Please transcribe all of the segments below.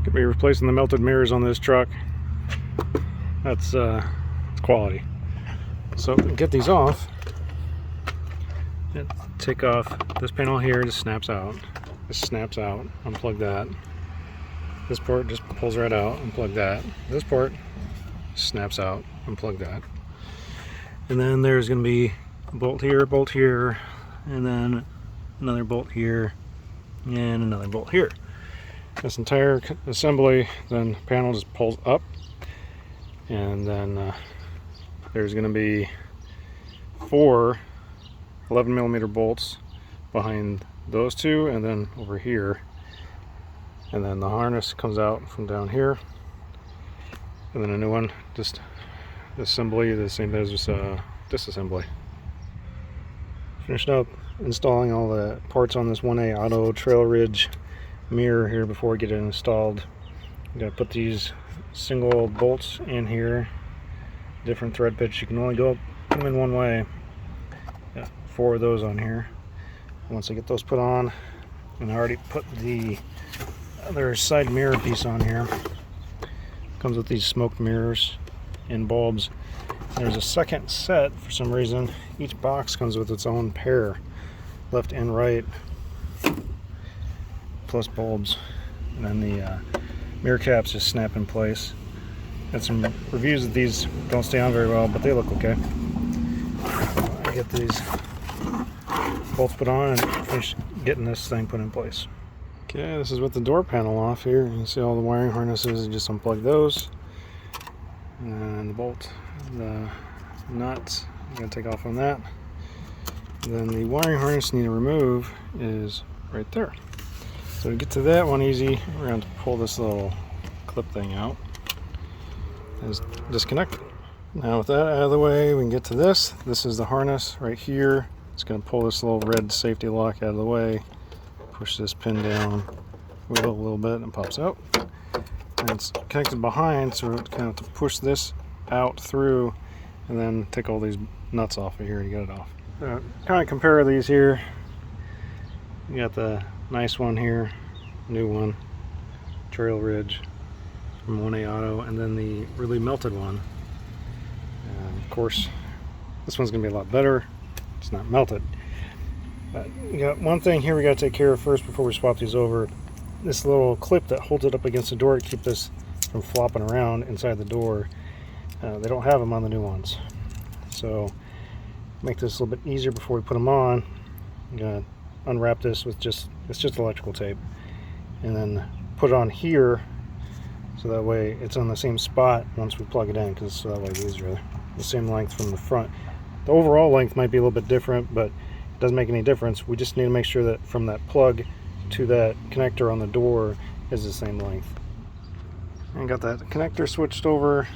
Could be replacing the melted mirrors on this truck. That's quality. So get these off. Take off this panel here. Just snaps out. This snaps out. Unplug that. This port just pulls right out. Unplug that. This port snaps out. Unplug that. And then there's going to be a bolt here, and then another bolt here, and another bolt here. This entire assembly, then panel just pulls up, and then there's going to be 4 11mm bolts behind those two, and then over here, and then the harness comes out from down here, and then a new one. Just assembly the same as disassembly. Finished up installing all the parts on this 1AAuto Trail Ridge mirror here before we get it installed. You gotta put these single bolts in here, different thread pitch. You can only put them in one way. Got 4 of those on here. Once I get those put on, and I already put the other side mirror piece on here. Comes with these smoked mirrors and bulbs. There's a second set for some reason. Each box comes with its own pair, left and right, plus bulbs. And then the mirror caps just snap in place. Got some reviews that these don't stay on very well, but they look okay. I get these bolts put on and finish getting this thing put in place. Okay, this is with the door panel off here. You can see all the wiring harnesses. You just unplug those. And the bolt, the nuts, I'm going to take off on that. And then the wiring harness you need to remove is right there. So to get to that one easy, we're going to pull this little clip thing out. It's disconnected. Now with that out of the way, we can get to this. This is the harness right here. It's going to pull this little red safety lock out of the way. Push this pin down, wiggle a little bit, and it pops out. And it's connected behind, so we're kind of have to push this out through and then take all these nuts off of here to get it off. Kind of compare these here. You got the nice one here, new one, Trail Ridge from 1AAuto, and then the really melted one. And of course, this one's going to be a lot better. It's not melted. But you got one thing here we got to take care of first before we swap these over. This little clip that holds it up against the door to keep this from flopping around inside the door. They don't have them on the new ones. So make this a little bit easier before we put them on. I'm gonna unwrap this with it's just electrical tape, and then put it on here so that way it's on the same spot once we plug it in, because so that way these are the same length from the front. The overall length might be a little bit different, but it doesn't make any difference. We just need to make sure that from that plug to that connector on the door is the same length. And got that connector switched over.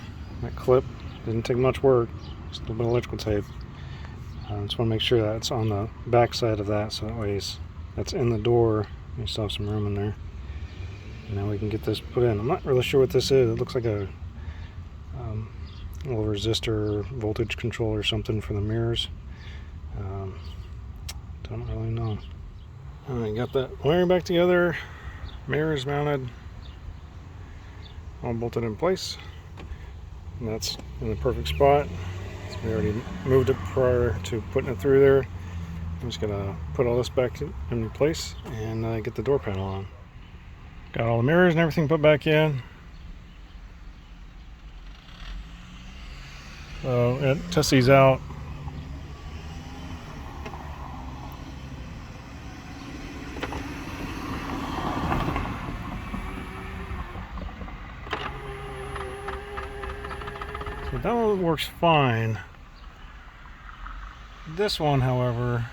That clip didn't take much work, just a little bit of electrical tape. Just want to make sure that it's on the back side of that, so that way that's in the door. You still have some room in there. And now we can get this put in. I'm not really sure what this is. It looks like a little resistor, voltage control or something for the mirrors. Don't really know. Alright, got that wiring back together, mirrors mounted, all bolted in place, and that's in the perfect spot. So we already moved it prior to putting it through there. I'm just gonna put all this back in place and get the door panel on. Got all the mirrors and everything put back in. So test these out. So that one works fine. This one, however,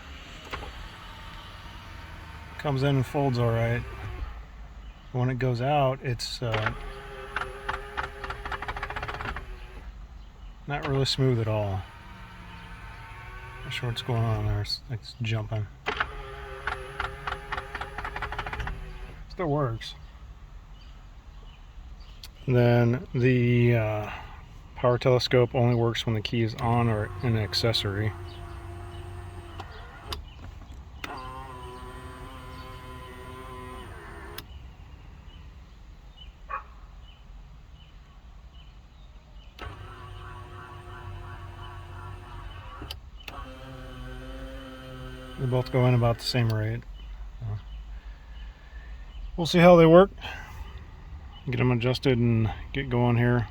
comes in and folds all right. When it goes out, it's not really smooth at all. Not sure what's going on there. It's jumping. Still works. And then the power telescope only works when the key is on or an accessory. They both go in about the same rate. We'll see how they work. Get them adjusted and get going here.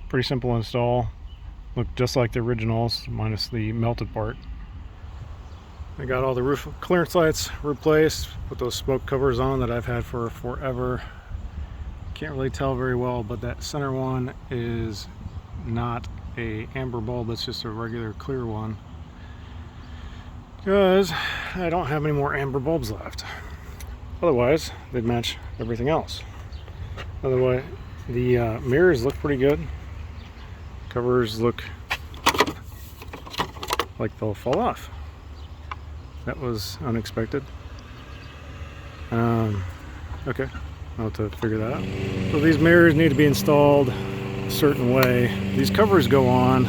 Pretty simple install. Look just like the originals, minus the melted part. I got all the roof clearance lights replaced, put those smoke covers on that I've had for forever. Can't really tell very well, but that center one is not a amber bulb, it's just a regular clear one, because I don't have any more amber bulbs left. Otherwise they'd match everything else. Otherwise the mirrors look pretty good. Covers look like they'll fall off. That was unexpected. Okay, I'll have to figure that out. So these mirrors need to be installed a certain way. These covers go on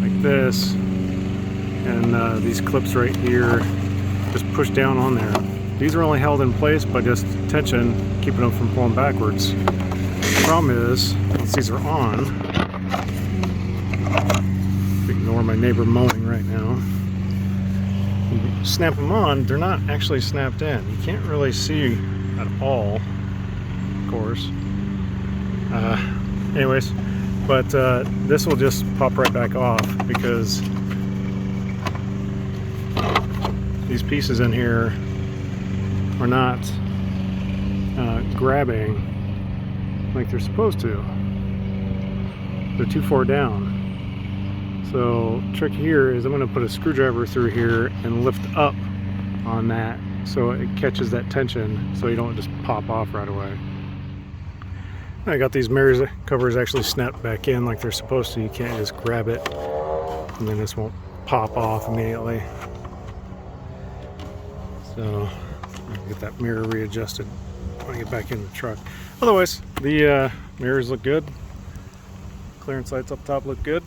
like this, and these clips right here just push down on there. These are only held in place by just tension, keeping them from pulling backwards. The problem is, once these are on, ignore my neighbor mowing right now. You snap them on, they're not actually snapped in. You can't really see at all, of course. Anyways, but this will just pop right back off because these pieces in here are not grabbing like they're supposed to. They're too far down. So trick here is I'm going to put a screwdriver through here and lift up on that so it catches that tension so you don't just pop off right away. I got these mirrors covers actually snapped back in like they're supposed to. You can't just grab it and then this won't pop off immediately. So I'll get that mirror readjusted when I get back in the truck. Otherwise, the mirrors look good. Clearance lights up top look good.